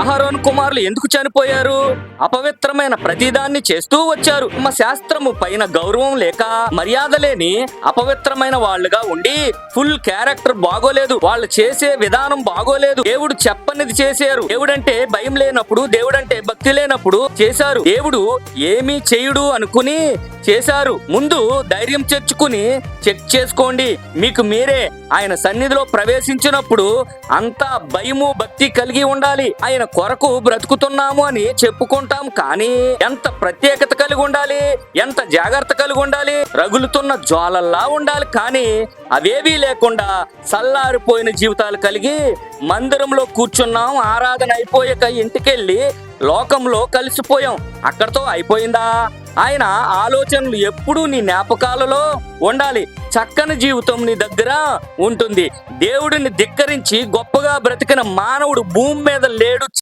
అహరోను కుమారులు ఎందుకు చనిపోయారు? అపవిత్రమైన ప్రతిదాన్ని చేస్తూ వచ్చారు. తమ శాస్త్రము పైన గౌరవం లేక, మర్యాద లేని అపవిత్రమైన వాళ్ళుగా ఉండి, ఫుల్ క్యారెక్టర్ బాగోలేదు, వాళ్ళు చేసే విధానం బాగోలేదు. దేవుడు చెప్పనిది చేశారు. దేవుడంటే భయం లేనప్పుడు, దేవుడంటే భక్తి లేనప్పుడు చేశారు. దేవుడు ఏమీ చేయుడు అనుకుని చేశారు. ముందు ధైర్యం తెచ్చుకుని చెక్ చేసుకోండి. మీకు మీరే ఆయన సన్నిధిలో ప్రవేశించినప్పుడు అంతా భయము భక్తి కలిగి ఉండాలి. ఆయన కొరకు బ్రతుకుతున్నాము అని చెప్పుకుంటాం, కానీ ఎంత ప్రత్యేకత కలిగి ఉండాలి, ఎంత జాగ్రత్త కలిగి ఉండాలి. రగులుతున్న జ్వాలల్లా ఉండాలి, కానీ అవేవీ లేకుండా సల్లారిపోయిన జీవితాలు కలిగి మందిరంలో కూర్చున్నాం, ఆరాధన అయిపోయాక ఇంటికెళ్ళి లోకంలో కలిసిపోయాం. అక్కడతో అయిపోయిందా? ఆయన ఆలోచనలు ఎప్పుడూ నీ జ్ఞాపకాలలో ఉండాలి. చక్కని జీవితం నీ దగ్గర ఉంటుంది. దేవుడిని ధిక్కరించి గొప్పగా బ్రతికిన మానవుడు భూమి మీద లేడు.